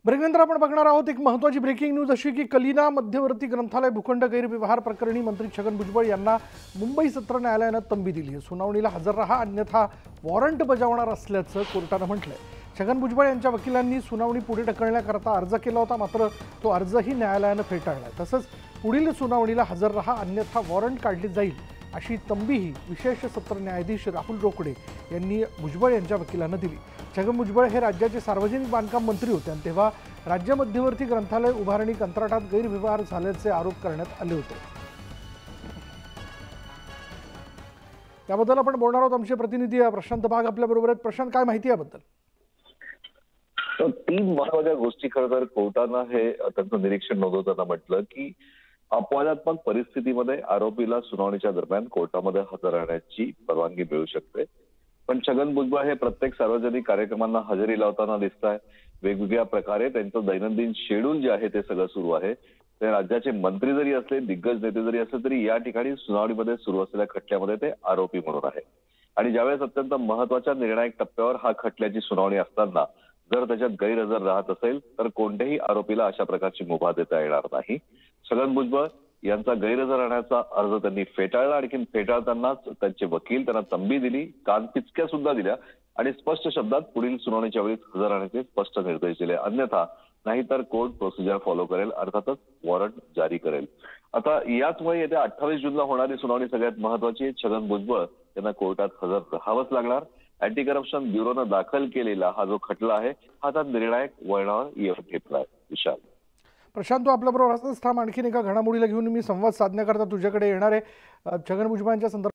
ब्रेकनंतर आपण बघणार आहोत एक महत्त्वाची ब्रेकिंग न्यूज अशी की कलिना मध्यवर्ती ग्रंथालय भूखंड गैरव्यवहार प्रकरणी मंत्री छगन भुजबळ यांना मुंबई सत्र न्यायालयाने तंबी दिली आहे। सुनावणीला हजर राहा अन्यथा वॉरंट बजावणार असल्याचं कोर्टाने म्हटलंय। छगन भुजबळ यांच्या वकिलांनी सुनावणी पुढे ढकलण्याकरता अर्ज केला होता, मात्र तो अर्जही न्यायालयाने फेटाळला। तसंच पुढील सुनावणीला हजर राहा अन्यथा वॉरंट काढली जाईल अशी तंबीही विशेष सत्र न्यायाधीश राहुल रोकडे यांनी भुजबळ यांच्या वकिलांना दिली। छगन भुजबळ हे राज्याचे सार्वजनिक बांधकाम मंत्री होते आणि तेव्हा राज्य मध्यवर्ती ग्रंथालय उभारणी कंत्राटात गैरव्यवहार झाल्याचे आरोप करण्यात आले होते। याबद्दल आपण बोलणार आहोत। आमचे प्रतिनिधी प्रशांत बाग आपल्या बरोबर आहेत। प्रशांत, काय माहिती याबद्दल? तर तीन महत्वाच्या गोष्टी खरं तर कोर्टानं हे त्यांचं निरीक्षण नोंदवताना म्हटलं की अपवादात्मक परिस्थितीमध्ये आरोपीला सुनावणीच्या दरम्यान कोर्टामध्ये हजर राहण्याची परवानगी मिळू शकते। पण छगन भुजबळ हे प्रत्येक सार्वजनिक कार्यक्रमांना हजेरी लावताना दिसत आहे। वेगवेगळ्या प्रकारे त्यांचं दैनंदिन शेड्यूल जे आहे ते सगळं सुरू आहे। ते राज्याचे मंत्री जरी असले, दिग्गज नेते जरी असले तरी या ठिकाणी सुनावणीमध्ये सुरू असलेल्या खटल्यामध्ये ते आरोपी म्हणून आहे। आणि ज्यावेळेस अत्यंत महत्वाच्या निर्णायक टप्प्यावर हा खटल्याची सुनावणी असताना जर त्याच्यात गैरहजर राहत असेल तर कोणत्याही आरोपीला अशा प्रकारची मुभा देता येणार नाही। छगन भुजबळ यांचा गैरहजर राहण्याचा अर्ज त्यांनी फेटाळला। आणखी फेटाळतानाच त्यांचे वकील त्यांना तंबी दिली, कानपिचक्या सुद्धा दिल्या आणि स्पष्ट शब्दात पुढील सुनावणीच्या वेळी हजर राहण्याचे स्पष्ट निर्देश दिले। अन्यथा नाहीतर कोर्ट प्रोसिजर फॉलो करेल, अर्थातच वॉरंट जारी करेल। आता याचमुळे येत्या 28 जूनला होणारी सुनावणी सगळ्यात महत्वाची। छगन भुजबळ यांना कोर्टात हजर राहावंच लागणार। अँटी करप्शन ब्युरोनं दाखल केलेला हा जो खटला आहे हा आता निर्णायक वळणावर येऊन ठेपला आहे। विशाल, प्रशांत, तू आपल्याबरोबर असंच थांब। आणखीन एका घडामोडीला घेऊन मी संवाद साधण्याकरता तुझ्याकडे येणार आहे। छगन भुजबळांच्या संदर्भात